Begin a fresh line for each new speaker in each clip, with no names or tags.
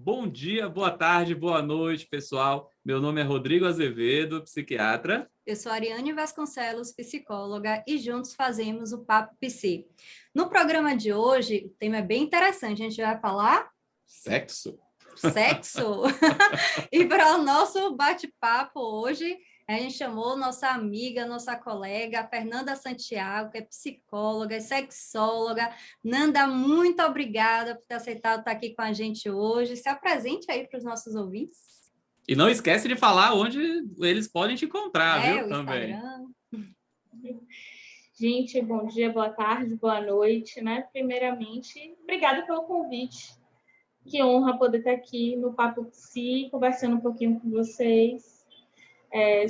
Bom dia, boa tarde, boa noite, pessoal. Meu nome é Rodrigo Azevedo, psiquiatra.
Eu sou Ariane Vasconcelos, psicóloga, e juntos fazemos o Papo Psi. No programa de hoje, o tema é bem interessante. A gente vai falar...
Sexo.
Sexo! E para o nosso bate-papo hoje, a gente chamou nossa amiga, nossa colega, Fernanda Santiago, que é psicóloga, sexóloga. Nanda, muito obrigada por ter aceitado estar aqui com a gente hoje. Se apresente aí para os nossos ouvintes.
E não esquece de falar onde eles podem te encontrar, viu?
O
Também.
Instagram.
Gente, bom dia, boa tarde, boa noite, né? Primeiramente, obrigada pelo convite. Que honra poder estar aqui no Papo Psi, conversando um pouquinho com vocês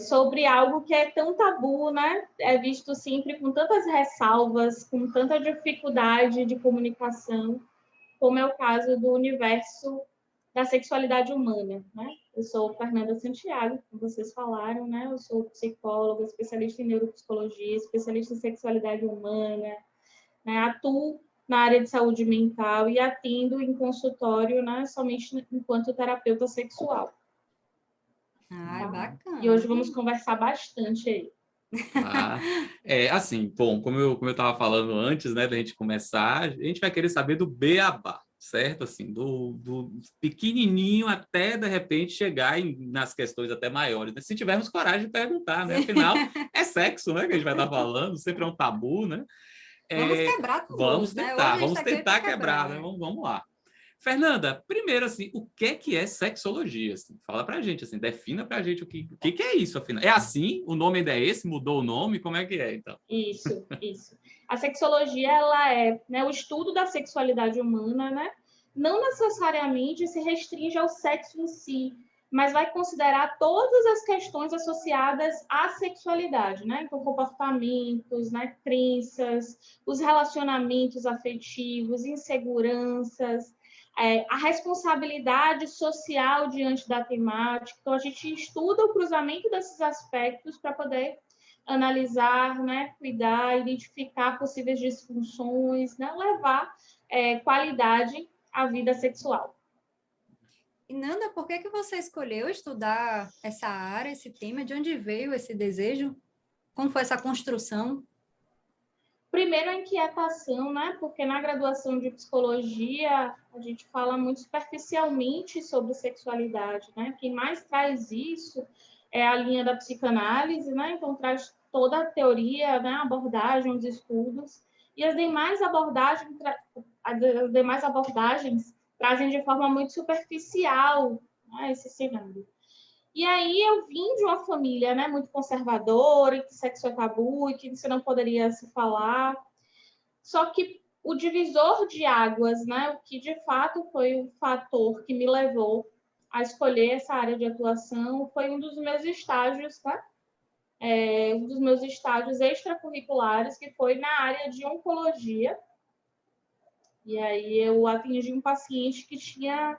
sobre algo que é tão tabu, né? É visto sempre com tantas ressalvas, com tanta dificuldade de comunicação, como é o caso do universo da sexualidade humana, né? Eu sou Fernanda Santiago, como vocês falaram, né? Eu sou psicóloga, especialista em neuropsicologia, especialista em sexualidade humana, né? Atuo na área de saúde mental e atendo em consultório, né, somente enquanto terapeuta sexual.
Bacana.
E hoje vamos conversar bastante aí.
Assim, bom, como eu estava falando antes, né, da gente começar, a gente vai querer saber do beabá, certo? Assim, do pequenininho até, de repente, chegar nas questões até maiores, né? Se tivermos coragem de perguntar, né? Afinal, é sexo, né, que a gente vai estar falando, sempre é um tabu, né?
Vamos quebrar tudo,
vamos tentar quebrar, né? Vamos lá. Fernanda, primeiro, assim, o que é sexologia? Assim? Fala pra gente, assim, defina pra gente o que é isso, afinal. É assim? O nome ainda é esse? Mudou o nome? Como é que é, então?
Isso. A sexologia, ela é, né, o estudo da sexualidade humana, né? Não necessariamente se restringe ao sexo em si, mas vai considerar todas as questões associadas à sexualidade, né? Então, comportamentos, né? Crenças, os relacionamentos afetivos, inseguranças, a responsabilidade social diante da temática. Então, a gente estuda o cruzamento desses aspectos para poder analisar, né? Cuidar, identificar possíveis disfunções, né? Levar qualidade à vida sexual.
E Nanda, por que você escolheu estudar essa área, esse tema? De onde veio esse desejo? Como foi essa construção?
Primeiro, a inquietação, né? Porque na graduação de psicologia a gente fala muito superficialmente sobre sexualidade, né? Quem mais traz isso é a linha da psicanálise, né? Então traz toda a teoria, né? A abordagem, os estudos, e as demais abordagens trazem de forma muito superficial, né, esse cenário. E aí eu vim de uma família, né, muito conservadora, que sexo é tabu e que isso não poderia se falar. Só que o divisor de águas, né, o que de fato foi o fator que me levou a escolher essa área de atuação, foi um dos meus estágios, tá? Um dos meus estágios extracurriculares, que foi na área de oncologia. E aí eu atendi um paciente que tinha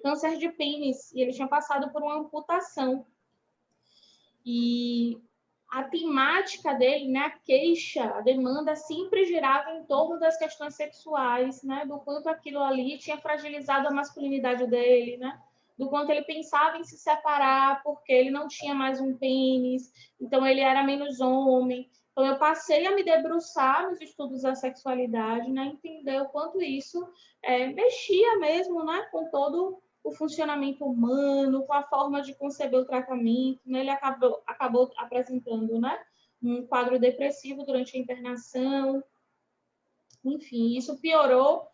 câncer de pênis, e ele tinha passado por uma amputação. E a temática dele, né, a queixa, a demanda sempre girava em torno das questões sexuais, né, do quanto aquilo ali tinha fragilizado a masculinidade dele, né, do quanto ele pensava em se separar porque ele não tinha mais um pênis, então ele era menos homem. Então eu passei a me debruçar nos estudos da sexualidade, né, entender o quanto isso mexia mesmo, né, com todo o funcionamento humano, com a forma de conceber o tratamento, né? Ele acabou apresentando, né, um quadro depressivo durante a internação. Enfim, isso piorou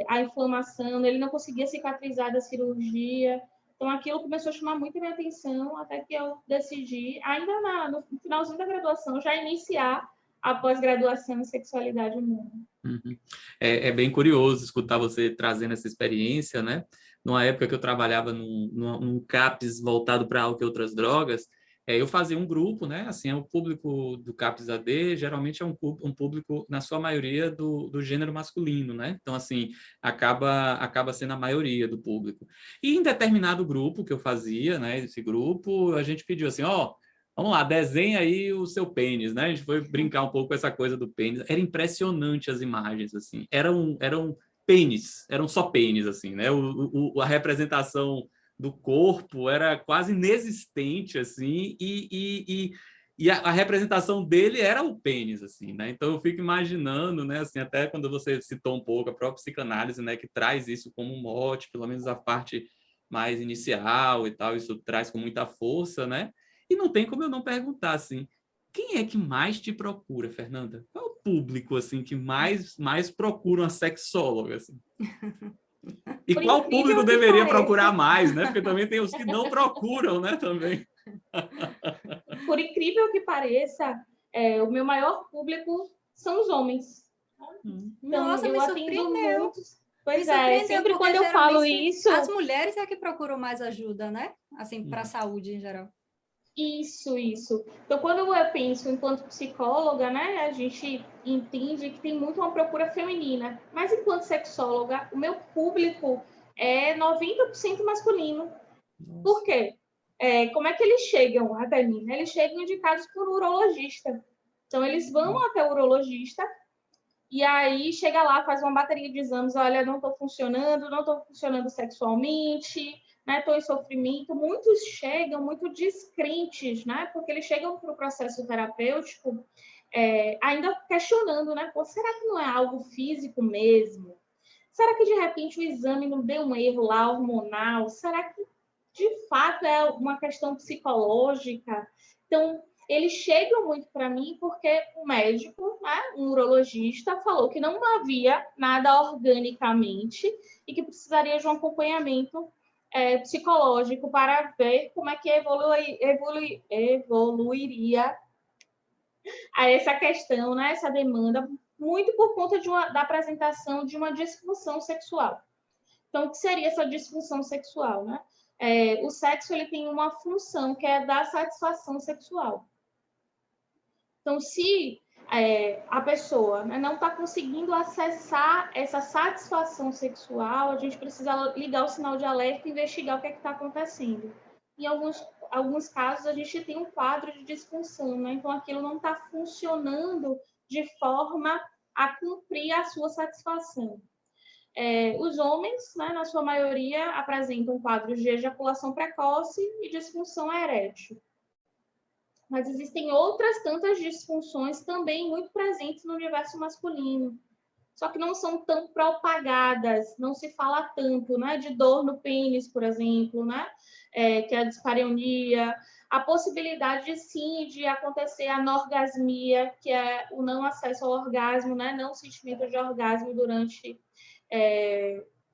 a inflamação, ele não conseguia cicatrizar da cirurgia. Então, aquilo começou a chamar muito a minha atenção, até que eu decidi, ainda no finalzinho da graduação, já iniciar a pós-graduação em sexualidade humana.
É bem curioso escutar você trazendo essa experiência, né? Numa época que eu trabalhava num CAPS voltado para álcool e outras drogas, eu fazia um grupo, né? Assim, o público do CAPS AD geralmente é um público, na sua maioria, do gênero masculino, né? Então, assim, acaba sendo a maioria do público. E em determinado grupo que eu fazia, né? Esse grupo, a gente pediu assim, vamos lá, desenha aí o seu pênis, né? A gente foi brincar um pouco com essa coisa do pênis. Era impressionante as imagens, assim. Eram pênis, eram só pênis, assim, né? A representação do corpo era quase inexistente, assim, e a representação dele era o pênis, assim, né? Então eu fico imaginando, né, assim, até quando você citou um pouco a própria psicanálise, né, que traz isso como um mote, pelo menos a parte mais inicial e tal, isso traz com muita força, né? E não tem como eu não perguntar, assim, quem é que mais te procura, Fernanda? Qual é o público, assim, que mais procura uma sexóloga, assim? E
Por
qual público
incrível que
deveria procurar
pareça,
mais, né? Porque também tem os que não procuram, né, também.
por incrível que pareça, o meu maior público são os homens. Então,
Nossa, me
eu atendo
surpreendeu.
muitos.
Me
Pois é,
surpreendeu,
sempre quando
porque
eu falo
geralmente
isso,
as mulheres é que procuram mais ajuda, né? Assim, para a saúde em geral.
isso. Então, quando eu penso enquanto psicóloga, né, a gente entende que tem muito uma procura feminina. Mas enquanto sexóloga, o meu público é 90% masculino. Por
Nossa.
quê? Como é que eles chegam até mim? Né? Eles chegam indicados por urologista. Então, eles vão até o urologista e aí chega lá, faz uma bateria de exames, olha, não estou funcionando sexualmente, né? Estou em sofrimento. Muitos chegam muito descrentes, né? Porque eles chegam para o processo terapêutico ainda questionando, né? Pô, será que não é algo físico mesmo? Será que de repente o exame não deu um erro lá hormonal? Será que de fato é uma questão psicológica? Então, eles chegam muito para mim porque o médico, né, um urologista, falou que não havia nada organicamente e que precisaria de um acompanhamento psicológico para ver como é que evoluiria a essa questão, né, essa demanda, muito por conta da apresentação de uma disfunção sexual. Então, o que seria essa disfunção sexual, né? O sexo ele tem uma função que é dar satisfação sexual. Então, se a pessoa, né, não está conseguindo acessar essa satisfação sexual, a gente precisa ligar o sinal de alerta e investigar o que está acontecendo. Em alguns casos, a gente tem um quadro de disfunção, né? Então, aquilo não está funcionando de forma a cumprir a sua satisfação. Os homens, né, na sua maioria, apresentam quadros de ejaculação precoce e disfunção erétil. Mas existem outras tantas disfunções também muito presentes no universo masculino. Só que não são tão propagadas, não se fala tanto, né? De dor no pênis, por exemplo, né? Que é a dispareunia. A possibilidade, sim, de acontecer a anorgasmia, que é o não acesso ao orgasmo, né? Não sentimento de orgasmo durante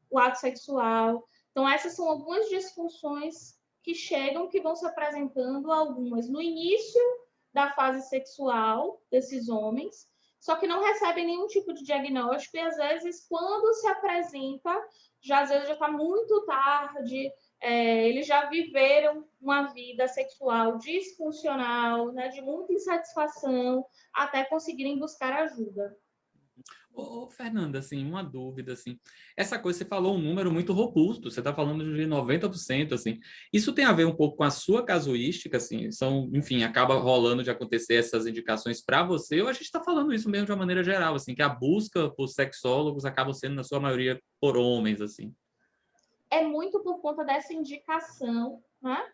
o ato sexual. Então, essas são algumas disfunções que chegam, que vão se apresentando, algumas no início da fase sexual desses homens, só que não recebem nenhum tipo de diagnóstico e, às vezes, quando se apresenta, às vezes já está muito tarde, eles já viveram uma vida sexual disfuncional, né, de muita insatisfação, até conseguirem buscar ajuda.
Ô, Fernanda, assim, uma dúvida, assim, essa coisa, você falou um número muito robusto, você está falando de 90%, assim, isso tem a ver um pouco com a sua casuística, assim, enfim, acaba rolando de acontecer essas indicações para você, ou a gente está falando isso mesmo de uma maneira geral, assim, que a busca por sexólogos acaba sendo, na sua maioria, por homens, assim?
É muito por conta dessa indicação, né?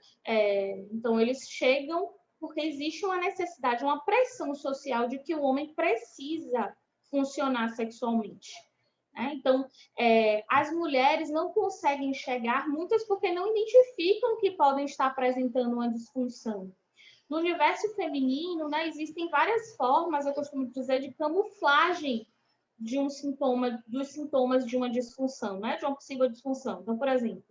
Então, eles chegam porque existe uma necessidade, uma pressão social de que o homem precisa funcionar sexualmente. Né? Então, as mulheres não conseguem chegar, muitas porque não identificam que podem estar apresentando uma disfunção. No universo feminino, né, existem várias formas, eu costumo dizer, de camuflagem dos sintomas de uma disfunção, né, de uma possível disfunção. Então, por exemplo,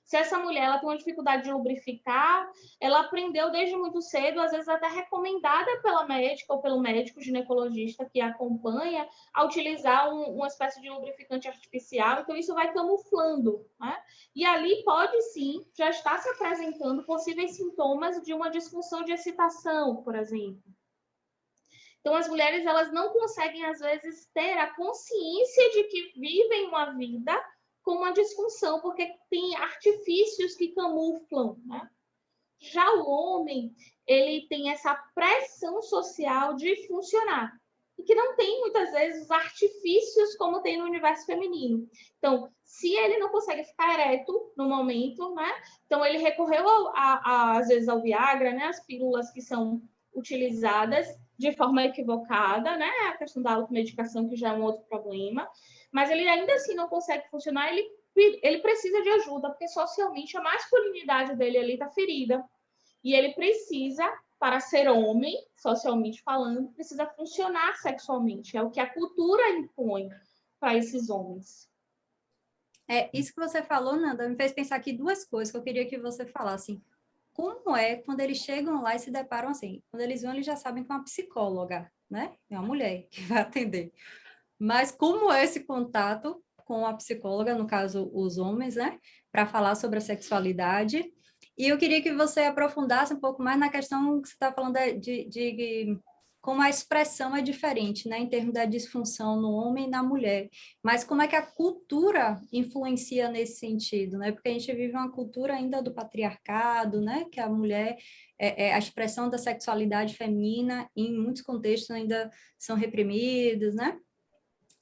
se essa mulher ela tem uma dificuldade de lubrificar, ela aprendeu desde muito cedo, às vezes até recomendada pela médica ou pelo médico ginecologista que a acompanha, a utilizar uma espécie de lubrificante artificial. Então, isso vai camuflando, né? E ali pode, sim, já estar se apresentando possíveis sintomas de uma disfunção de excitação, por exemplo. Então, as mulheres elas não conseguem, às vezes, ter a consciência de que vivem uma vida com uma disfunção, porque tem artifícios que camuflam, né? Já o homem, ele tem essa pressão social de funcionar. e que não tem, muitas vezes, os artifícios como tem no universo feminino. Então, se ele não consegue ficar ereto no momento, né? Então, ele recorreu, às vezes, ao Viagra, né? As pílulas que são utilizadas de forma equivocada, né? A questão da automedicação, que já é um outro problema. Mas ele ainda assim não consegue funcionar, ele precisa de ajuda, porque socialmente a masculinidade dele ali está ferida. E ele precisa, para ser homem, socialmente falando, precisa funcionar sexualmente. É o que a cultura impõe para esses homens.
Isso que você falou, Nanda, me fez pensar aqui duas coisas que eu queria que você falasse. Como é quando eles chegam lá e se deparam assim? Quando eles vão, eles já sabem que é uma psicóloga, né? É uma mulher que vai atender. Mas como é esse contato com a psicóloga, no caso, os homens, né? Para falar sobre a sexualidade. E eu queria que você aprofundasse um pouco mais na questão que você está falando de como a expressão é diferente, né? Em termos da disfunção no homem e na mulher. Mas como é que a cultura influencia nesse sentido, né? Porque a gente vive uma cultura ainda do patriarcado, né? Que a mulher, a expressão da sexualidade feminina, em muitos contextos ainda são reprimidos, né?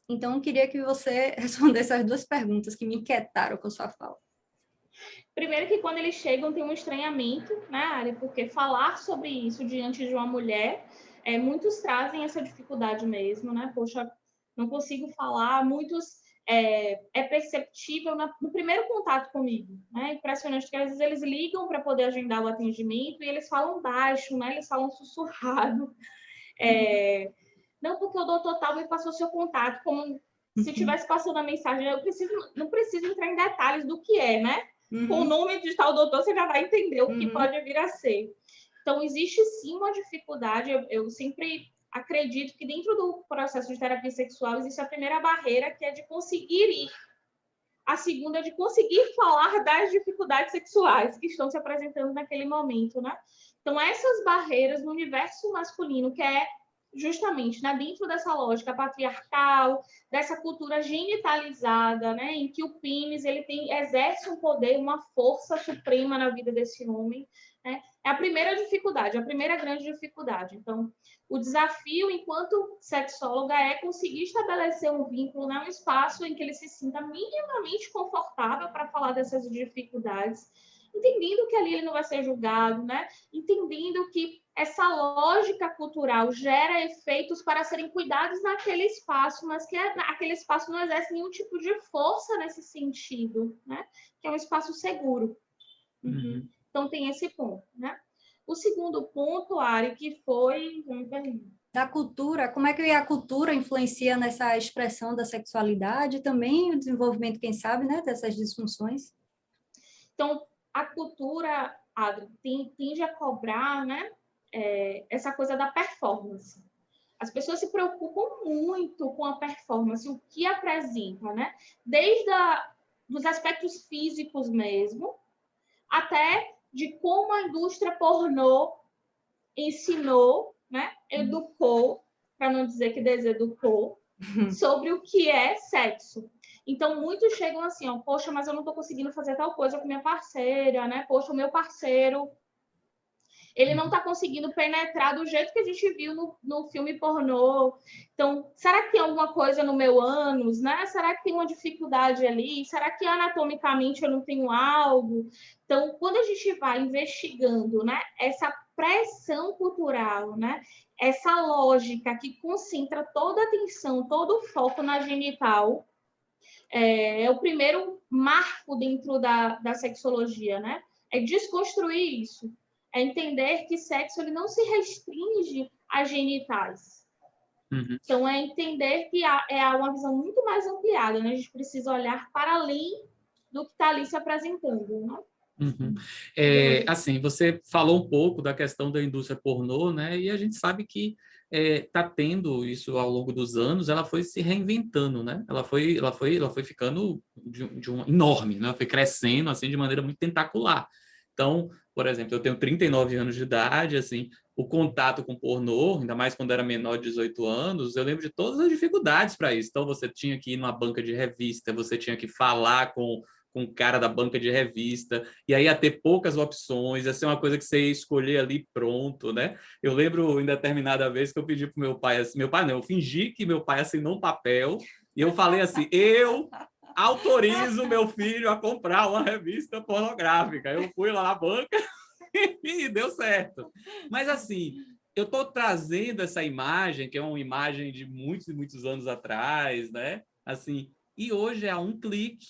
Então, eu queria que você respondesse as duas perguntas que me inquietaram com sua fala.
Primeiro que quando eles chegam tem um estranhamento, né, Ari? Porque falar sobre isso diante de uma mulher, muitos trazem essa dificuldade mesmo, né? Poxa, não consigo falar. Muitos é perceptível no primeiro contato comigo, né? Impressionante que às vezes eles ligam para poder agendar o atendimento e eles falam baixo, né? Eles falam sussurrado. Não, porque o doutor tal me passou seu contato, como se estivesse passando a mensagem. Não preciso entrar em detalhes do que é, né? Com o nome de tal doutor, você já vai entender o que pode vir a ser. Então, existe sim uma dificuldade. Eu sempre acredito que dentro do processo de terapia sexual existe a primeira barreira, que é de conseguir ir. A segunda é de conseguir falar das dificuldades sexuais que estão se apresentando naquele momento, né? Então, essas barreiras no universo masculino, que é justamente, né, dentro dessa lógica patriarcal, dessa cultura genitalizada, né, em que o pênis exerce um poder, uma força suprema na vida desse homem, né, é a primeira dificuldade, a primeira grande dificuldade. Então, o desafio, enquanto sexóloga, é conseguir estabelecer um vínculo, né, um espaço em que ele se sinta minimamente confortável para falar dessas dificuldades, entendendo que ali ele não vai ser julgado, né, entendendo que essa lógica cultural gera efeitos para serem cuidados naquele espaço, mas que aquele espaço não exerce nenhum tipo de força nesse sentido, né? Que é um espaço seguro. Então, tem esse ponto, né? O segundo ponto, Ari, que foi...
Da cultura, como é que a cultura influencia nessa expressão da sexualidade e também o desenvolvimento, quem sabe, né, dessas disfunções?
Então, a cultura, Adri, tende a cobrar, né, essa coisa da performance. As pessoas se preocupam muito com a performance, o que apresenta, né? Desde dos aspectos físicos mesmo, até de como a indústria pornô ensinou, né? Educou, para não dizer que deseducou, sobre o que é sexo. Então, muitos chegam assim, ó, poxa, mas eu não estou conseguindo fazer tal coisa com minha parceira, né? Poxa, o meu parceiro, ele não está conseguindo penetrar do jeito que a gente viu no filme pornô. Então, será que tem alguma coisa no meu ânus, né? Será que tem uma dificuldade ali? Será que anatomicamente eu não tenho algo? Então, quando a gente vai investigando, né, essa pressão cultural, né, essa lógica que concentra toda a atenção, todo o foco na genital, é o primeiro marco dentro da sexologia, né? É desconstruir isso. É entender que sexo ele não se restringe a genitais. Então, é entender que é uma visão muito mais ampliada, né? A gente precisa olhar para além do que está ali se apresentando, né?
Assim, você falou um pouco da questão da indústria pornô, né? E a gente sabe que está tendo isso ao longo dos anos, ela foi se reinventando, né? Ela foi ficando de um enorme, né? Ela foi crescendo assim de maneira muito tentacular. Então, por exemplo, eu tenho 39 anos de idade, assim, o contato com pornô, ainda mais quando era menor de 18 anos, eu lembro de todas as dificuldades para isso. Então, você tinha que ir numa banca de revista, você tinha que falar com com o cara da banca de revista, e aí ia ter poucas opções, ia ser uma coisa que você ia escolher ali pronto, né? Eu lembro em determinada vez que eu pedi para o meu pai, assim, meu pai não, eu fingi que meu pai assinou um papel, e eu falei assim, eu autorizo meu filho a comprar uma revista pornográfica. Eu fui lá na banca e deu certo. Mas assim, eu estou trazendo essa imagem, que é uma imagem de muitos e muitos anos atrás, né? Assim, e hoje é a um clique,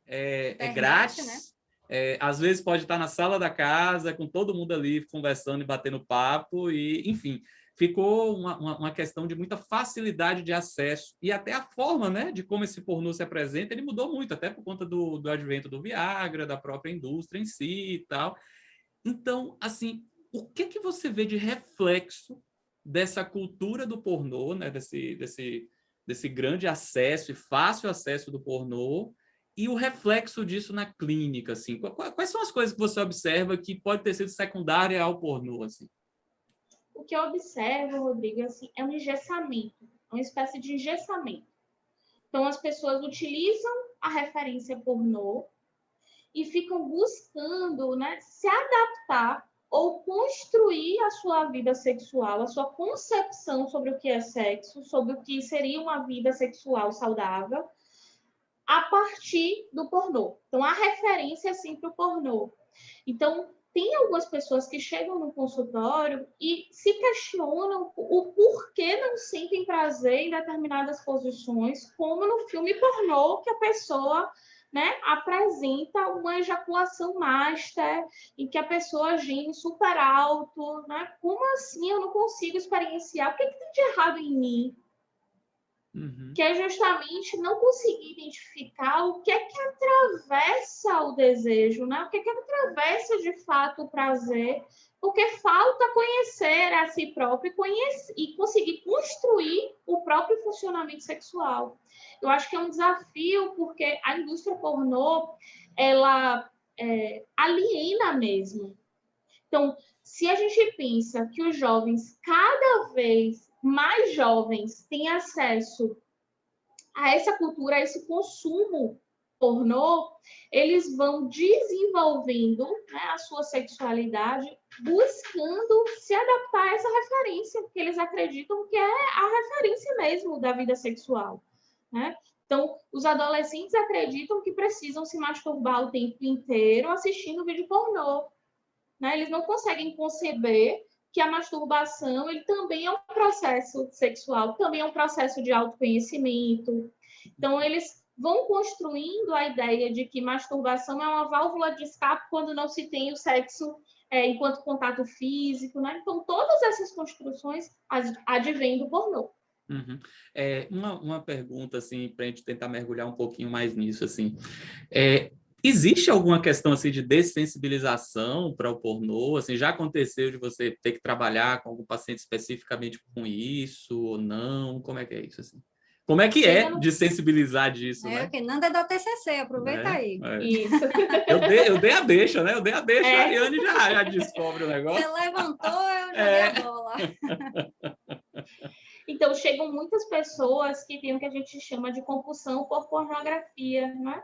é grátis, né? Às vezes pode estar na sala da casa, com todo mundo ali conversando e batendo papo, e enfim, ficou uma questão de muita facilidade de acesso, e até a forma, né, de como esse pornô se apresenta, ele mudou muito, até por conta do advento do Viagra, da própria indústria em si e tal. Então, assim, o que você vê de reflexo dessa cultura do pornô, né, desse grande acesso e fácil acesso do pornô, e o reflexo disso na clínica, assim? Quais são as coisas que você observa que pode ter sido secundária ao pornô, assim?
O que eu observo, Rodrigo, assim, é um engessamento, uma espécie de engessamento. Então, as pessoas utilizam a referência pornô e ficam buscando, né, se adaptar ou construir a sua vida sexual, a sua concepção sobre o que é sexo, sobre o que seria uma vida sexual saudável, a partir do pornô. Então, a referência é sempre o pornô. Então, tem algumas pessoas que chegam no consultório e se questionam o porquê não sentem prazer em determinadas posições, como no filme pornô, que a pessoa, né, apresenta uma ejaculação master, em que a pessoa geme super alto, né? Como assim eu não consigo experienciar? O que tem de errado em mim?
Uhum.
Que é justamente não conseguir identificar o que é que atravessa o desejo, né? O que é que atravessa de fato o prazer, porque falta conhecer a si próprio e conseguir construir o próprio funcionamento sexual. Eu acho que é um desafio, porque a indústria pornô, ela aliena mesmo. Então, se a gente pensa que os jovens, cada vez mais jovens, têm acesso a essa cultura, a esse consumo pornô, eles vão desenvolvendo, né, a sua sexualidade, buscando se adaptar a essa referência, porque eles acreditam que é a referência mesmo da vida sexual, né? Então, os adolescentes acreditam que precisam se masturbar o tempo inteiro assistindo vídeo pornô, né? Eles não conseguem conceber que a masturbação ele também é um processo sexual, também é um processo de autoconhecimento. Então, eles vão construindo a ideia de que masturbação é uma válvula de escape quando não se tem o sexo enquanto contato físico, né? Então, todas essas construções advêm do pornô.
Uhum. Uma pergunta, assim, para a gente tentar mergulhar um pouquinho mais nisso, assim. Existe alguma questão assim de dessensibilização para o pornô? Assim, já aconteceu de você ter que trabalhar com algum paciente especificamente com isso ou não? Como é que é isso assim? Como é que é de sensibilizar disso, né?
Que Nanda é da TCC, aproveita aí.
Isso.
Eu dei a deixa, né? Eu dei a deixa, a Ariane já descobre o negócio.
Você levantou, eu joguei a bola.
Então, chegam muitas pessoas que têm o que a gente chama de compulsão por pornografia, né?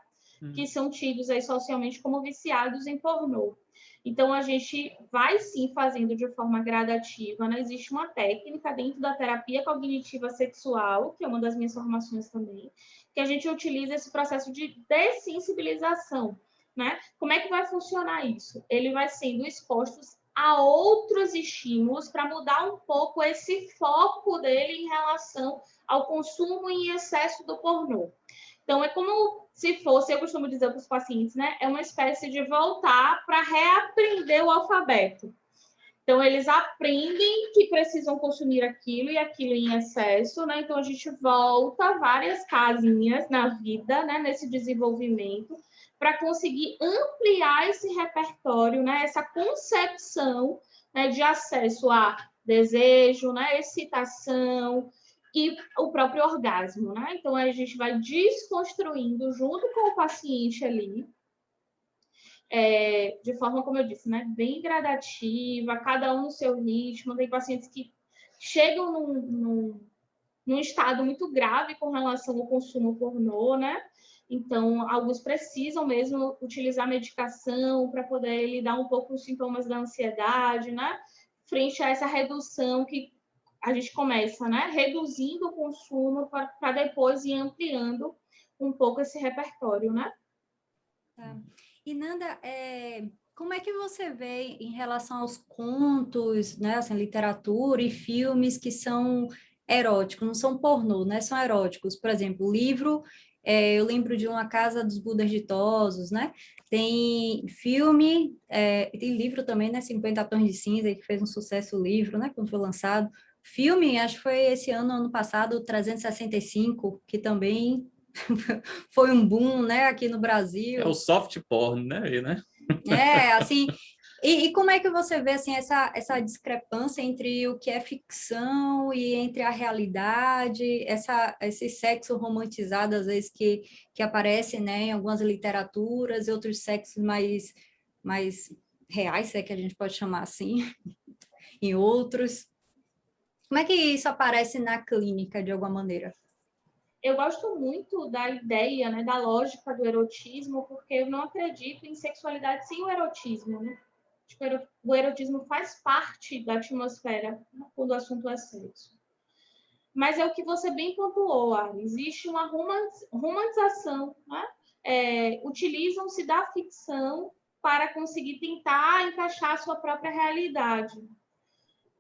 Que são tidos aí socialmente como viciados em pornô. Então, a gente vai sim fazendo de forma gradativa, né? Existe uma técnica dentro da terapia cognitiva sexual, que é uma das minhas formações também, que a gente utiliza esse processo de dessensibilização, né? Como é que vai funcionar isso? Ele vai sendo exposto a outros estímulos para mudar um pouco esse foco dele em relação ao consumo em excesso do pornô. Então, é como se fosse, eu costumo dizer para os pacientes, né? É uma espécie de voltar para reaprender o alfabeto. Então, eles aprendem que precisam consumir aquilo e aquilo em excesso, né? Então, a gente volta várias casinhas na vida, né? Nesse desenvolvimento, para conseguir ampliar esse repertório, né? Essa concepção, né? De acesso a desejo, né? Excitação, e o próprio orgasmo, né? Então, a gente vai desconstruindo junto com o paciente ali, de forma, como eu disse, né? Bem gradativa, cada um no seu ritmo. Tem pacientes que chegam num estado muito grave com relação ao consumo pornô, né? Então, alguns precisam mesmo utilizar medicação para poder lidar um pouco com os sintomas da ansiedade, né? Frente a essa redução que a gente começa, né? Reduzindo o consumo para depois ir ampliando um pouco esse repertório, né?
Tá. E Nanda, como é que você vê em relação aos contos, né, assim, literatura e filmes que são eróticos, não são pornô, né, são eróticos? Por exemplo, livro, eu lembro de Uma Casa dos Budas Ditosos, né? Tem filme, tem livro também, né, 50 Tons de Cinza, que fez um sucesso o livro, né, quando foi lançado. Filme, acho que foi esse ano passado, 365, que também foi um boom, né, aqui no
É o
Brasil.
soft porn, né? Aí, né?
Assim, e como é que você vê, assim, essa discrepância entre o que é ficção e entre a realidade, esse sexo romantizado, às vezes, que aparece, né, em algumas literaturas, e outros sexos mais reais, se é que a gente pode chamar assim, em outros. Como é que isso aparece na clínica, de alguma maneira?
Eu gosto muito da ideia, né, da lógica do erotismo, porque eu não acredito em sexualidade sem o erotismo, né? O erotismo faz parte da atmosfera, né, quando o assunto é sexo. Mas é o que você bem pontuou, Ari. Existe uma romantização, né? Utilizam-se da ficção para conseguir tentar encaixar a sua própria realidade.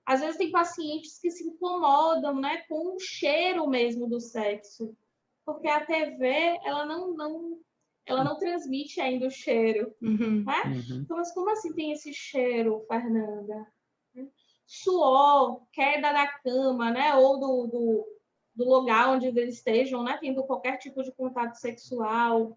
Às vezes tem pacientes que se incomodam, né, com o cheiro mesmo do sexo, porque a TV ela não transmite ainda o cheiro,
Uhum.
né?
Uhum.
Então, mas como assim tem esse cheiro, Fernanda? Suor, queda da cama, né? Ou do lugar onde eles estejam, né? Tendo qualquer tipo de contato sexual.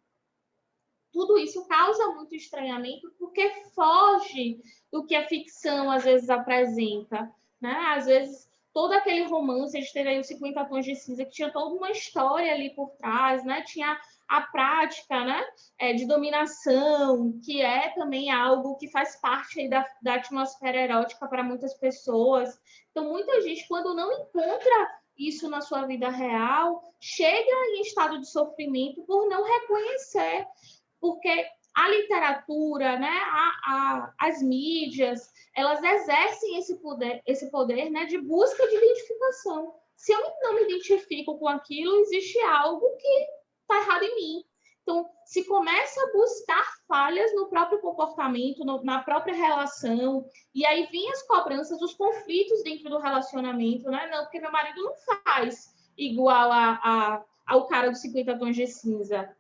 Tudo isso causa muito estranhamento porque foge do que a ficção às vezes apresenta, né? Às vezes todo aquele romance, a gente teve aí os 50 Tons de Cinza, que tinha toda uma história ali por trás, né? Tinha a prática, né? De dominação, que é também algo que faz parte aí da atmosfera erótica para muitas pessoas. Então, muita gente, quando não encontra isso na sua vida real, chega em estado de sofrimento por não reconhecer, porque a literatura, né, as mídias, elas exercem esse poder, né, de busca de identificação. Se eu não me identifico com aquilo, existe algo que está errado em mim. Então, se começa a buscar falhas no próprio comportamento, na própria relação, e aí vêm as cobranças, os conflitos dentro do relacionamento, né? Não, porque meu marido não faz igual ao cara dos 50 Tons de Cinza.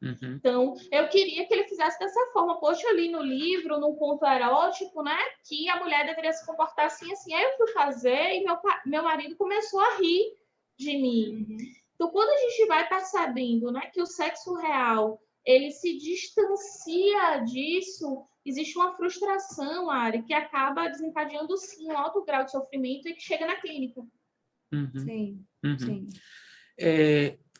Uhum.
Então, eu queria que ele fizesse dessa forma. Poxa, eu li no livro, num conto erótico, né, que a mulher deveria se comportar assim, assim. Aí eu fui fazer e meu marido começou a rir de mim.
Uhum.
Então, quando a gente vai percebendo, né, que o sexo real ele se distancia disso, existe uma frustração, Ari, que acaba desencadeando, sim, um alto grau de sofrimento e que chega na clínica.
Uhum.
Sim,
Uhum.
sim.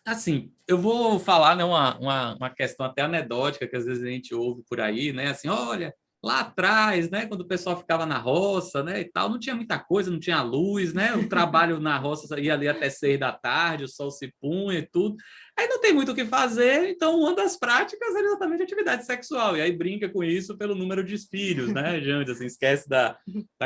Assim, eu vou falar, né, uma questão até anedótica que às vezes a gente ouve por aí, né, assim, olha, lá atrás, né, quando o pessoal ficava na roça, né, e tal, não tinha muita coisa, não tinha luz, né, o trabalho na roça ia ali até 6 da tarde, o sol se punha e tudo, aí não tem muito o que fazer, então uma das práticas é exatamente a atividade sexual, e aí brinca com isso pelo número de filhos, né, gente, assim, esquece da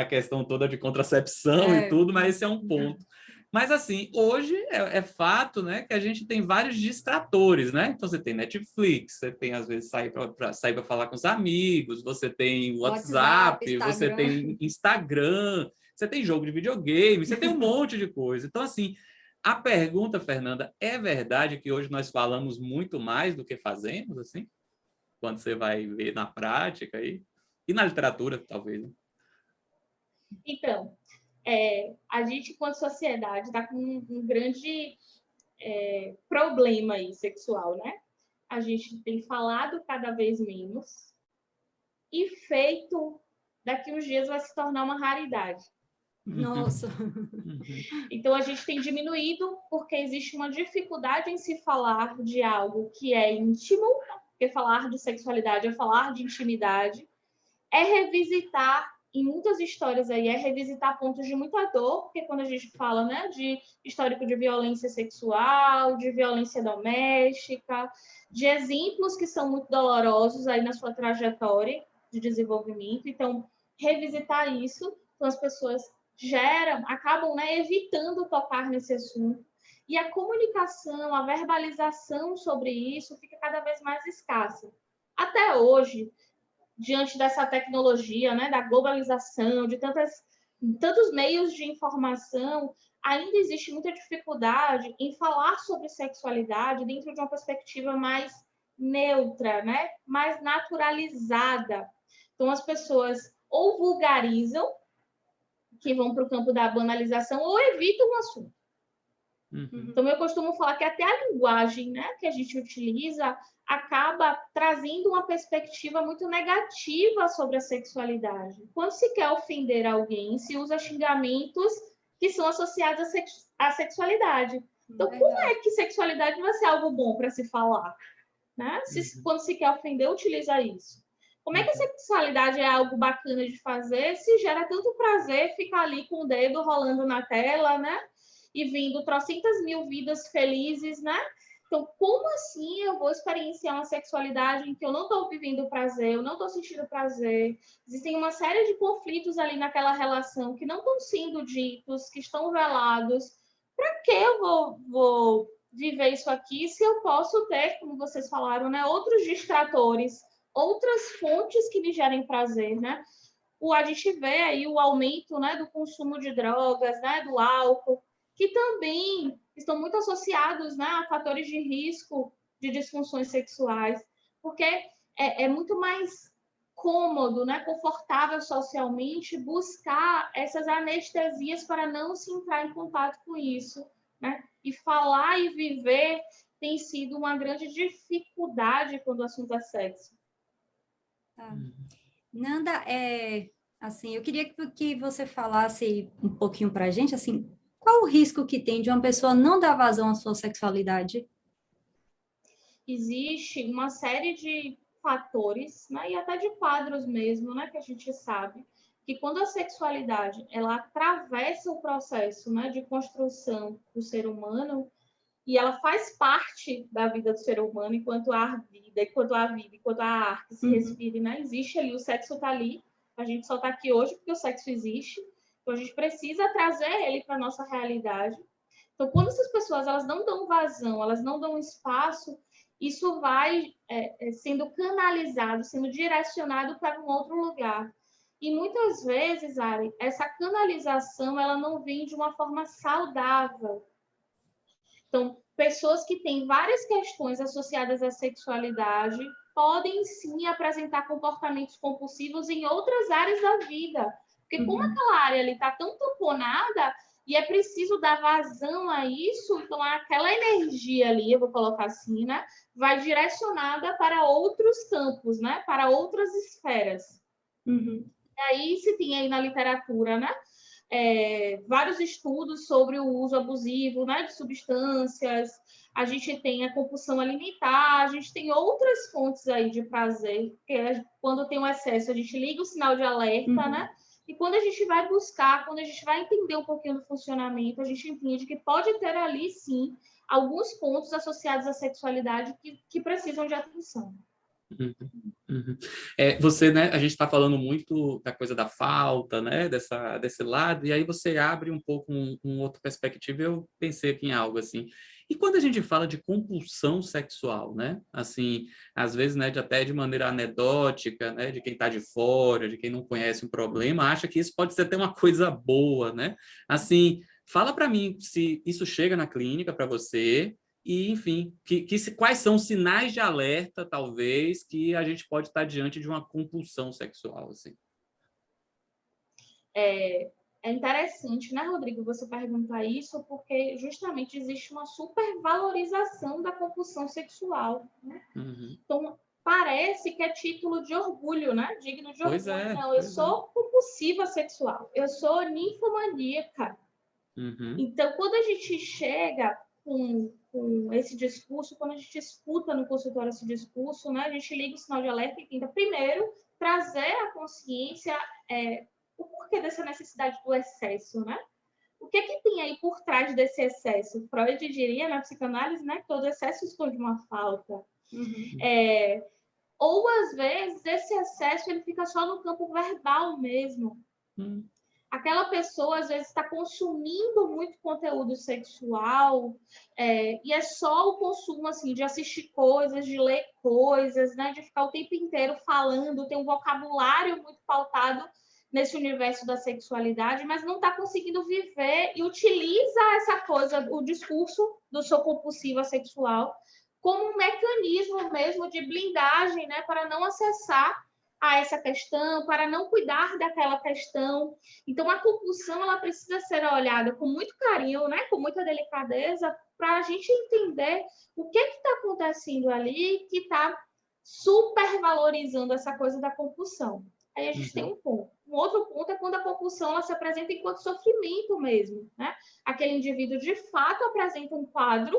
questão toda de contracepção e tudo, mas esse é um ponto. Mas, assim, hoje é fato, né, que a gente tem vários distratores, né? Então, você tem Netflix, você tem, às vezes, sair para falar com os amigos, você tem WhatsApp, você tem Instagram, você tem jogo de videogame, você tem um monte de coisa. Então, assim, a pergunta, Fernanda, é verdade que hoje nós falamos muito mais do que fazemos, assim? Quando você vai ver na prática aí? E na literatura, talvez, né?
Então, a gente, enquanto sociedade, está com um grande problema aí, sexual, né? A gente tem falado cada vez menos e feito, daqui uns dias vai se tornar uma raridade.
Nossa.
Então, a gente tem diminuído porque existe uma dificuldade em se falar de algo que é íntimo, porque falar de sexualidade é falar de intimidade, é revisitar em muitas histórias aí é revisitar pontos de muita dor, porque quando a gente fala, né, de histórico de violência sexual, de violência doméstica, de exemplos que são muito dolorosos aí na sua trajetória de desenvolvimento, então revisitar isso, então as pessoas acabam, né, evitando tocar nesse assunto, e a comunicação, a verbalização sobre isso fica cada vez mais escassa. Até hoje, diante dessa tecnologia, né, da globalização, de tantos meios de informação, ainda existe muita dificuldade em falar sobre sexualidade dentro de uma perspectiva mais neutra, né, mais naturalizada. Então, as pessoas ou vulgarizam, que vão para o campo da banalização, ou evitam o assunto. Então, eu costumo falar que até a linguagem, né, que a gente utiliza acaba trazendo uma perspectiva muito negativa sobre a sexualidade. Quando se quer ofender alguém, se usa xingamentos que são associados à sexualidade. Então, como é que sexualidade vai ser algo bom para se falar? Né? Quando se quer ofender, utiliza isso. Como é que a sexualidade é algo bacana de fazer se gera tanto prazer ficar ali com o dedo rolando na tela, né? E vindo trocentas mil vidas felizes, né? Então, como assim eu vou experienciar uma sexualidade em que eu não estou vivendo prazer, eu não estou sentindo prazer? Existem uma série de conflitos ali naquela relação que não estão sendo ditos, que estão velados. Para que eu vou viver isso aqui se eu posso ter, como vocês falaram, né, outros distratores, outras fontes que me gerem prazer, né? A gente vê aí o aumento, né, do consumo de drogas, né, do álcool, que também estão muito associados, né, a fatores de risco de disfunções sexuais, porque é muito mais cômodo, né, confortável socialmente buscar essas anestesias para não se entrar em contato com isso, né? E falar e viver tem sido uma grande dificuldade quando o assunto é sexo.
Tá. Nanda, assim, eu queria que você falasse um pouquinho para a gente, assim, qual o risco que tem de uma pessoa não dar vazão à sua sexualidade?
Existe uma série de fatores, né, e até de quadros mesmo, né, que a gente sabe que quando a sexualidade ela atravessa o processo, né, de construção do ser humano e ela faz parte da vida do ser humano enquanto há vida, enquanto há ar que se respire, né, existe ali, o sexo está ali, a gente só está aqui hoje porque o sexo existe, então a gente precisa trazer ele para a nossa realidade. Então, quando essas pessoas elas não dão vazão, elas não dão espaço, isso vai sendo canalizado, sendo direcionado para um outro lugar. E muitas vezes, Ari, essa canalização ela não vem de uma forma saudável. Então, pessoas que têm várias questões associadas à sexualidade podem sim apresentar comportamentos compulsivos em outras áreas da vida. Porque como aquela área ali está tão tamponada, e é preciso dar vazão a isso, então aquela energia ali, eu vou colocar assim, né, vai direcionada para outros campos, né, para outras esferas. E aí se tem aí na literatura, né, vários estudos sobre o uso abusivo, né, de substâncias, a gente tem a compulsão alimentar, a gente tem outras fontes aí de prazer, porque quando tem um excesso, a gente liga o sinal de alerta, né? E quando a gente vai buscar, quando a gente vai entender um pouquinho do funcionamento, a gente entende que pode ter ali, sim, alguns pontos associados à sexualidade que precisam de atenção.
Você, né, a gente está falando muito da coisa da falta, né, desse lado, e aí você abre um pouco outra perspectiva, e eu pensei aqui em algo assim. E quando a gente fala de compulsão sexual, né, assim, às vezes, né, até de maneira anedótica, né, de quem está de fora, de quem não conhece um problema, acha que isso pode ser até uma coisa boa, né? Assim, fala para mim se isso chega na clínica para você, e, enfim, quais são os sinais de alerta, talvez, que a gente pode estar diante de uma compulsão sexual, assim?
É interessante, né, Rodrigo, você perguntar isso, porque justamente existe uma supervalorização da compulsão sexual, né? Então, parece que é título de orgulho, né? Digno de
Pois
orgulho.
é.
Não, eu sou compulsiva sexual, eu sou ninfomaníaca. Então, quando a gente chega com esse discurso, quando a gente escuta no consultório esse discurso, né, a gente liga o sinal de alerta e tenta, primeiro, trazer a consciência o porquê dessa necessidade do excesso, né? O que tem aí por trás desse excesso? Freud diria, na psicanálise, né, que todo excesso esconde uma falta. Ou, às vezes, esse excesso ele fica só no campo verbal mesmo. Aquela pessoa, às vezes, está consumindo muito conteúdo sexual, e é só o consumo, assim, de assistir coisas, de ler coisas, né, de ficar o tempo inteiro falando, tem um vocabulário muito pautado nesse universo da sexualidade, mas não está conseguindo viver e utiliza essa coisa, o discurso do seu compulsivo sexual, como um mecanismo mesmo de blindagem, né, para não acessar a essa questão, para não cuidar daquela questão. Então, a compulsão ela precisa ser olhada com muito carinho, né, com muita delicadeza, para a gente entender o que está acontecendo ali que está supervalorizando essa coisa da compulsão. Aí a gente tem um ponto. Um outro ponto é quando a compulsão ela se apresenta enquanto sofrimento mesmo, né? Aquele indivíduo, de fato, apresenta um quadro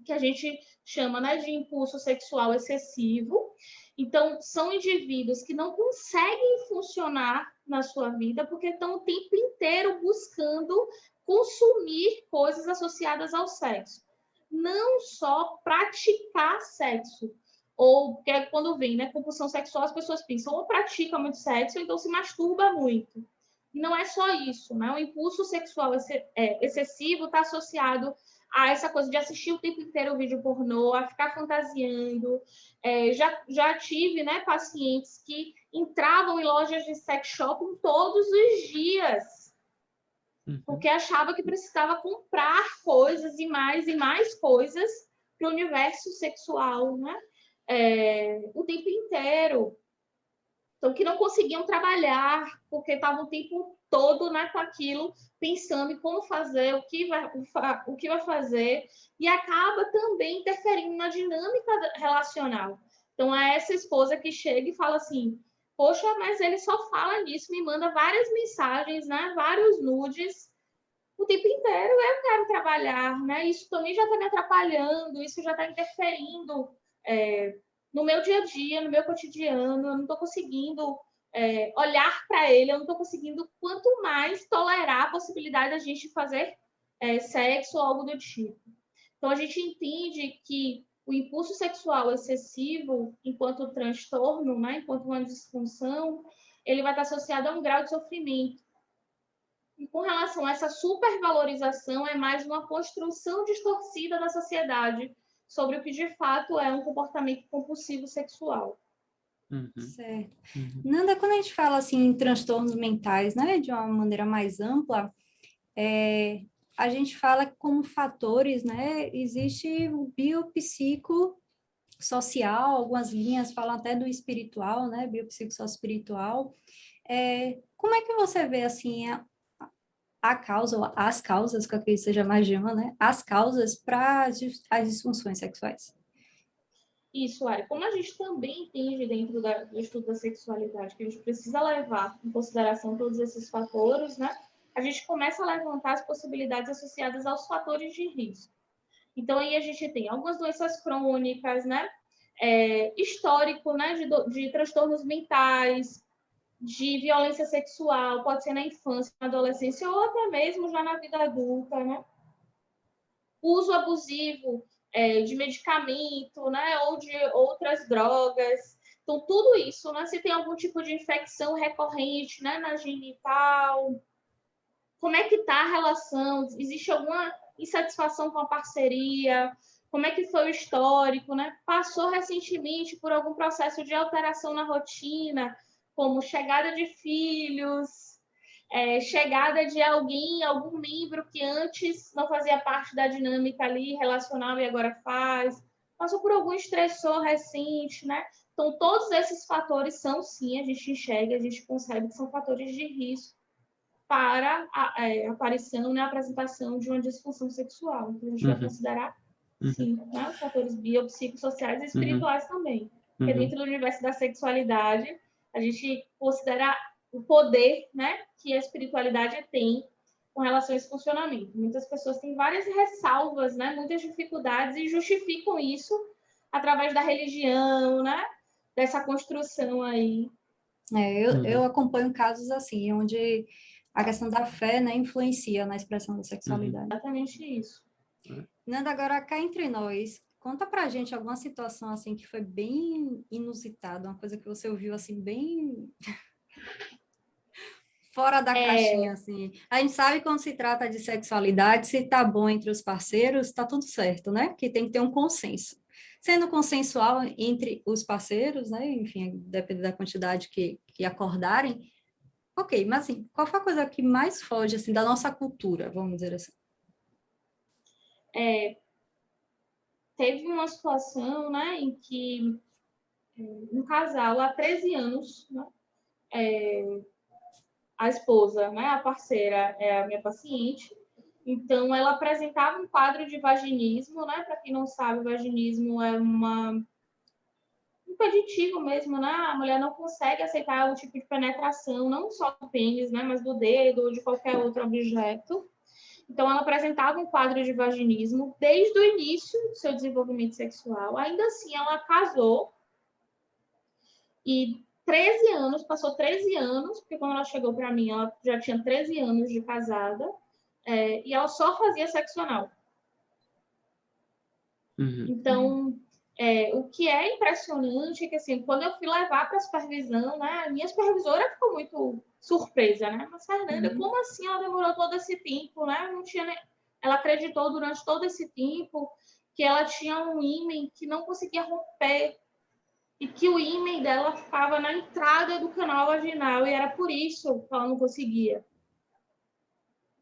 que a gente chama, né, de impulso sexual excessivo. Então, são indivíduos que não conseguem funcionar na sua vida porque estão o tempo inteiro buscando consumir coisas associadas ao sexo. Não só praticar sexo, ou porque quando vem, né, compulsão sexual, as pessoas pensam ou pratica muito sexo, ou então se masturba muito. Não é só isso, né? O impulso sexual excessivo está associado a essa coisa de assistir o tempo inteiro o vídeo pornô, a ficar fantasiando. Já tive, né, pacientes que entravam em lojas de sex shopping todos os dias, porque achava que precisava comprar coisas e mais coisas para o universo sexual, né? O tempo inteiro. Então, que não conseguiam trabalhar, porque estavam o tempo todo, né, com aquilo, pensando em como fazer, o que vai fazer, e acaba também interferindo na dinâmica relacional. Então, é essa esposa que chega e fala assim, poxa, mas ele só fala nisso, me manda várias mensagens, né, vários nudes, o tempo inteiro eu quero trabalhar, né? Isso também já está me atrapalhando, isso já está interferindo no meu dia a dia, no meu cotidiano, eu não estou conseguindo olhar para ele, eu não estou conseguindo, quanto mais, tolerar a possibilidade da gente fazer sexo ou algo do tipo. Então, a gente entende que o impulso sexual excessivo, enquanto transtorno, né, enquanto uma disfunção, ele vai estar associado a um grau de sofrimento. E com relação a essa supervalorização, é mais uma construção distorcida da sociedade sobre o que de fato é um comportamento compulsivo sexual.
Certo. Nanda, quando a gente fala assim em transtornos mentais, né, de uma maneira mais ampla, a gente fala como fatores, né, existe o biopsicossocial, algumas linhas falam até do espiritual, né, biopsicossocial. Como é que você vê assim a causa, ou as causas, que eu acredito que seja mais de uma, né, as causas para as disfunções sexuais?
Isso, como a gente também entende dentro do estudo da sexualidade que a gente precisa levar em consideração todos esses fatores, né? A gente começa a levantar as possibilidades associadas aos fatores de risco. Então, aí a gente tem algumas doenças crônicas, né? Histórico, né? De transtornos mentais, de violência sexual, pode ser na infância, na adolescência, ou até mesmo já na vida adulta, né? Uso abusivo de medicamento, né, ou de outras drogas. Então, tudo isso, né, se tem algum tipo de infecção recorrente, né, na genital, como é que está a relação? Existe alguma insatisfação com a parceria? Como é que foi o histórico, né? Passou recentemente por algum processo de alteração na rotina, como chegada de filhos, chegada de alguém, algum membro que antes não fazia parte da dinâmica ali relacional e agora faz, passou por algum estressor recente, né? Então, todos esses fatores são, sim, a gente enxerga, a gente concebe que são fatores de risco para a aparição, né, a apresentação de uma disfunção sexual. Então, a gente vai considerar, sim, né, os fatores biopsicossociais e espirituais também. Porque dentro do universo da sexualidade, a gente considera o poder, né, que a espiritualidade tem com relação a esse funcionamento. Muitas pessoas têm várias ressalvas, né, muitas dificuldades e justificam isso através da religião, né, dessa construção aí
Eu acompanho casos assim, onde a questão da fé, né, influencia na expressão da sexualidade.
Exatamente isso.
Nanda, agora cá entre nós, conta pra gente alguma situação assim que foi bem inusitada, uma coisa que você ouviu assim bem fora da caixinha, assim. A gente sabe quando se trata de sexualidade, se tá bom entre os parceiros, tá tudo certo, né? Que tem que ter um consenso. Sendo consensual entre os parceiros, né? Enfim, depende da quantidade que acordarem. Ok, mas assim, qual foi a coisa que mais foge, assim, da nossa cultura, vamos dizer assim?
Teve uma situação, né, em que um casal há 13 anos, né, a esposa, né, a parceira é a minha paciente, então ela apresentava um quadro de vaginismo, né, para quem não sabe, o vaginismo é um impeditivo mesmo, né, a mulher não consegue aceitar o tipo de penetração, não só do pênis, né, mas do dedo ou de qualquer outro objeto. Então, ela apresentava um quadro de vaginismo desde o início do seu desenvolvimento sexual. Ainda assim, ela casou e 13 anos, passou 13 anos, porque quando ela chegou para mim, ela já tinha 13 anos de casada, e ela só fazia sexo anal. Então, o que é impressionante é que, assim, quando eu fui levar para a supervisão, né, a minha supervisora ficou muito surpresa, né? Mas, Fernanda, como assim ela demorou todo esse tempo, né? Não tinha nem... Ela acreditou durante todo esse tempo que ela tinha um ímen que não conseguia romper e que o ímen dela ficava na entrada do canal vaginal e era por isso que ela não conseguia.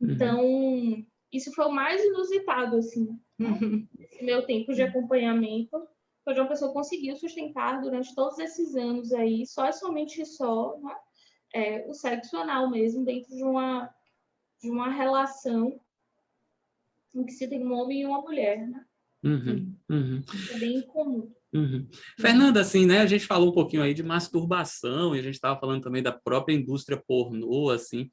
Então, isso foi o mais inusitado, assim, né? Esse meu tempo de acompanhamento, foi de uma pessoa que conseguiu sustentar durante todos esses anos aí, só e somente só, né? O sexo anal mesmo, dentro de uma relação em que se tem um homem e uma mulher, né? É bem comum.
Fernanda, assim, né, a gente falou um pouquinho aí de masturbação e a gente estava falando também da própria indústria pornô, assim,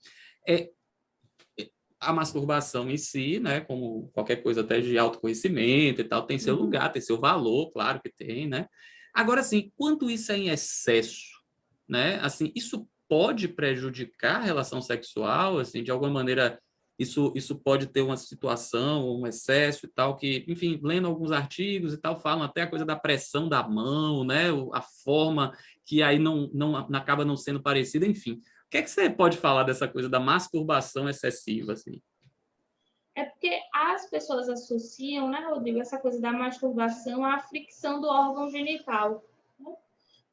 a masturbação em si, né, como qualquer coisa até de autoconhecimento e tal, tem seu lugar, tem seu valor, claro que tem, né? Agora, assim, quanto isso é em excesso, né? Assim, isso pode prejudicar a relação sexual, assim, de alguma maneira isso pode ter uma situação, um excesso e tal, que, enfim, lendo alguns artigos e tal, falam até a coisa da pressão da mão, né? A forma que aí não acaba não sendo parecida, enfim. O que é que você pode falar dessa coisa da masturbação excessiva, assim?
É porque as pessoas associam, né, Rodrigo, essa coisa da masturbação à fricção do órgão genital. Né?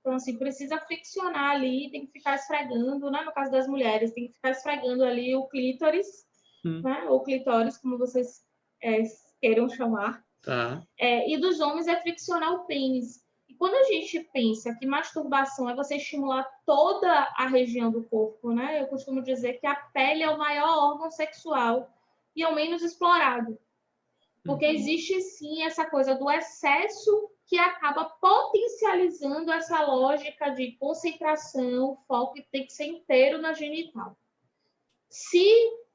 Então, assim, precisa friccionar ali, tem que ficar esfregando, né? No caso das mulheres, tem que ficar esfregando ali o clítoris, né? Ou clitóris, como vocês queiram chamar.
Tá.
E dos homens é friccionar o pênis. E quando a gente pensa que masturbação é você estimular toda a região do corpo, né? Eu costumo dizer que a pele é o maior órgão sexual e é o menos explorado. Porque existe, sim, essa coisa do excesso que acaba potencializando essa lógica de concentração, foco, que tem que ser inteiro na genital. Se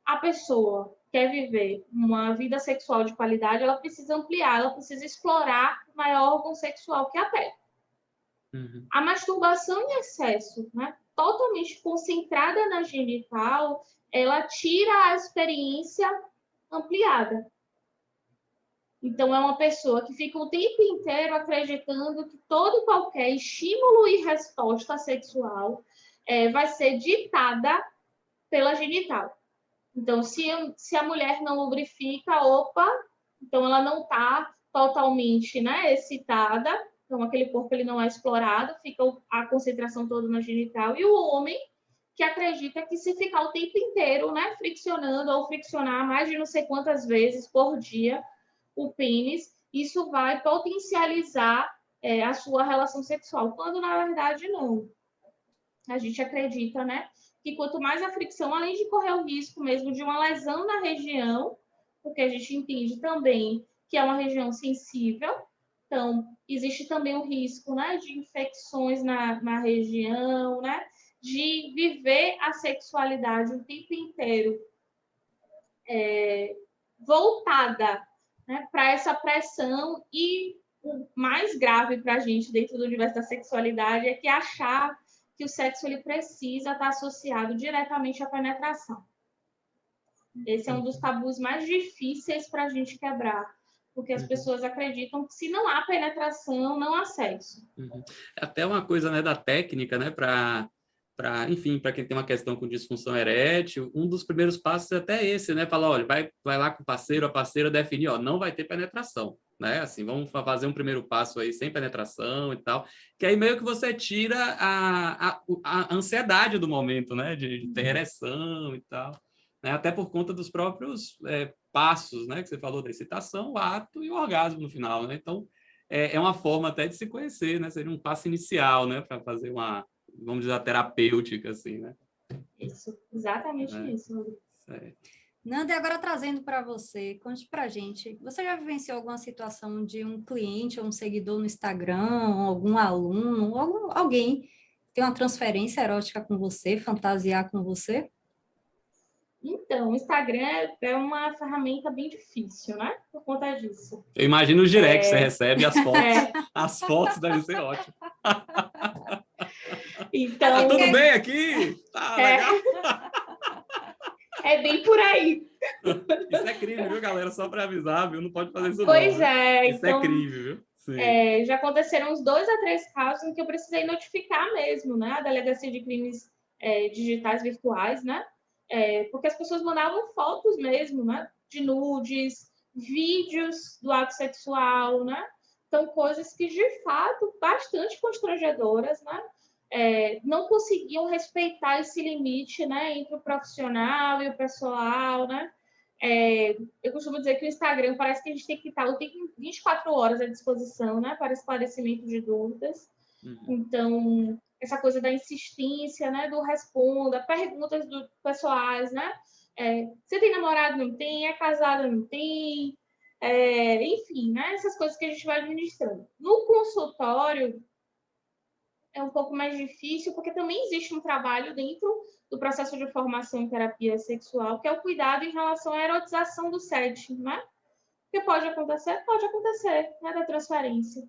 a pessoa quer viver uma vida sexual de qualidade, ela precisa ampliar, ela precisa explorar o maior órgão sexual, que é a pele. A masturbação em excesso, né, totalmente concentrada na genital, ela tira a experiência ampliada. Então, é uma pessoa que fica o tempo inteiro acreditando que todo e qualquer estímulo e resposta sexual vai ser ditada pela genital. Então, se a mulher não lubrifica, então ela não está totalmente, né, excitada, então aquele corpo ele não é explorado, fica a concentração toda na genital. E o homem que acredita que se ficar o tempo inteiro, né, friccionando ou friccionar mais de não sei quantas vezes por dia o pênis, isso vai potencializar a sua relação sexual, quando na verdade não. A gente acredita, né, que quanto mais a fricção, além de correr o risco mesmo de uma lesão na região, porque a gente entende também que é uma região sensível, então existe também o risco, né, de infecções na região, né, de viver a sexualidade o tempo inteiro voltada, né, para essa pressão. E o mais grave para a gente dentro do universo da sexualidade é que achar que o sexo ele precisa estar associado diretamente à penetração. Esse é um dos tabus mais difíceis para a gente quebrar, porque as pessoas acreditam que se não há penetração, não há sexo.
Até uma coisa, né, da técnica, né, enfim, para quem tem uma questão com disfunção erétil, um dos primeiros passos é até esse, né, falar, olha, vai lá com o parceiro, a parceira definir, ó, não vai ter penetração, né, assim, vamos fazer um primeiro passo aí sem penetração e tal, que aí meio que você tira a ansiedade do momento, né, de ter ereção e tal, né, até por conta dos próprios passos, né, que você falou da excitação, o ato e o orgasmo no final, né, então é uma forma até de se conhecer, né, seria um passo inicial, né, para fazer uma, vamos dizer, a terapêutica, assim, né?
Isso, exatamente isso, Rodrigo.
Certo.
Nanda, e agora trazendo para você, conte para a gente, você já vivenciou alguma situação de um cliente ou um seguidor no Instagram, algum aluno, alguém ter uma transferência erótica com você, fantasiar com você?
Então, o Instagram é uma ferramenta bem difícil, né? Por conta disso.
Eu imagino os directs que você recebe, as fotos devem ser ótimas.
Então,
tá tudo bem aqui? Tá legal?
É bem por aí.
Isso é crime, viu, galera? Só para avisar, viu? Não pode fazer isso
Pois
não.
é.
Isso
então,
é crime, viu? Sim.
Já aconteceram uns 2 a 3 casos em que eu precisei notificar mesmo, né? A Delegacia de Crimes Digitais Virtuais, né? Porque as pessoas mandavam fotos mesmo, né? De nudes, vídeos do ato sexual, né? Então, coisas que, de fato, bastante constrangedoras, né? Não conseguiam respeitar esse limite, né? Entre o profissional e o pessoal, né? Eu costumo dizer que o Instagram parece que a gente tem que estar 24 horas à disposição, né, para esclarecimento de dúvidas. Então, essa coisa da insistência, né, do responda, perguntas pessoais, né? Você tem namorado? Não tem? É casado? Não tem? Enfim, né, essas coisas que a gente vai administrando. No consultório, é um pouco mais difícil, porque também existe um trabalho dentro do processo de formação em terapia sexual, que é o cuidado em relação à erotização do setting, né? Porque pode acontecer, né, da transferência.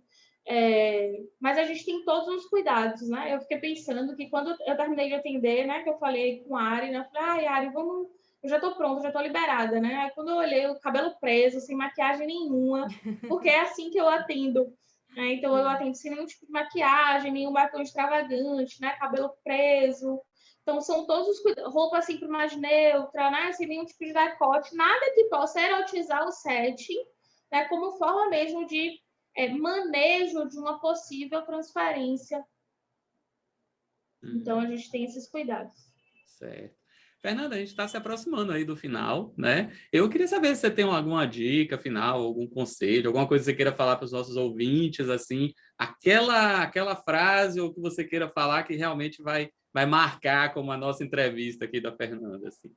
Mas a gente tem todos os cuidados, né? Eu fiquei pensando que quando eu terminei de atender, né, que eu falei com a Ari, né? Eu falei, Ari, vamos... Eu já estou pronta, já estou liberada, né? Aí quando eu olhei, o cabelo preso, sem maquiagem nenhuma, porque é assim que eu atendo. Então, eu atendo sem nenhum tipo de maquiagem, nenhum batom extravagante, né? Cabelo preso. Então, são todos os cuidados. Roupa sempre mais neutra, né? Sem nenhum tipo de decote. Nada que possa erotizar o setting, né? Como forma mesmo de manejo de uma possível transferência. Então, a gente tem esses cuidados.
Certo. Fernanda, a gente está se aproximando aí do final, né? Eu queria saber se você tem alguma dica final, algum conselho, alguma coisa que você queira falar para os nossos ouvintes, assim, aquela frase ou que você queira falar que realmente vai marcar como a nossa entrevista aqui da Fernanda, assim.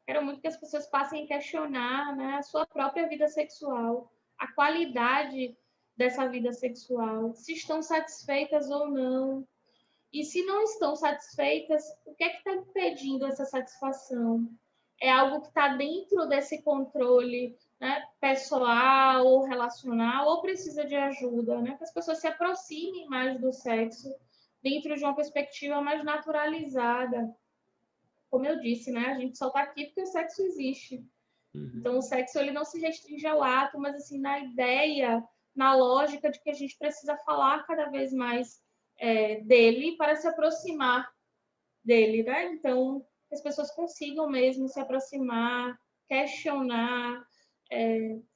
Quero muito que as pessoas passem a questionar, né, a sua própria vida sexual, a qualidade dessa vida sexual, se estão satisfeitas ou não. E se não estão satisfeitas, o que é que está impedindo essa satisfação? É algo que está dentro desse controle, né, pessoal ou relacional, ou precisa de ajuda, né? Que as pessoas se aproximem mais do sexo dentro de uma perspectiva mais naturalizada. Como eu disse, né? A gente só está aqui porque o sexo existe. Então, o sexo ele não se restringe ao ato, mas assim, na ideia, na lógica de que a gente precisa falar cada vez mais dele para se aproximar dele, né? Então, que as pessoas consigam mesmo se aproximar, questionar,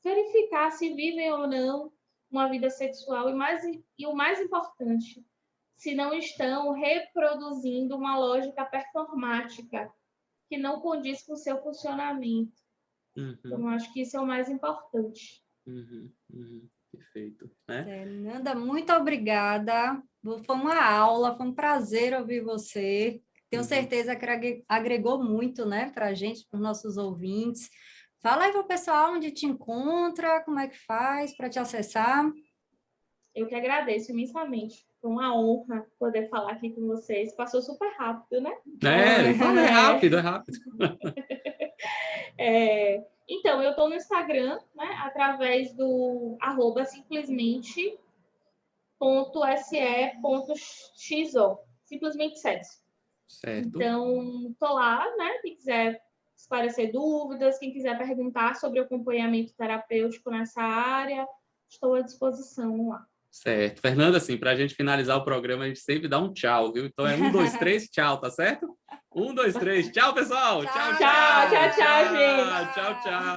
verificar se vivem ou não uma vida sexual e o mais importante, se não estão reproduzindo uma lógica performática que não condiz com o seu funcionamento. Então, eu acho que isso é o mais importante.
Perfeito. Né?
Nanda, muito obrigada. Foi uma aula, foi um prazer ouvir você. Tenho certeza que agregou muito, né, para a gente, para os nossos ouvintes. Fala aí para o pessoal onde te encontra, como é que faz para te acessar.
Eu que agradeço imensamente. Foi uma honra poder falar aqui com vocês. Passou super rápido, né?
É rápido, é rápido.
Então, eu estou no Instagram, né, através do @simplesmente.se.xo. simplesmente sexo.
Certo.
Então, tô lá, né? Quem quiser esclarecer dúvidas, quem quiser perguntar sobre o acompanhamento terapêutico nessa área, estou à disposição lá.
Certo. Fernanda, assim, para a gente finalizar o programa, a gente sempre dá um tchau, viu? Então é 1, 2, 3, tchau, tá certo? 1, 2, 3, tchau, pessoal!
Tchau,
Tchau,
Tchau, tchau, tchau, gente!
Tchau, tchau.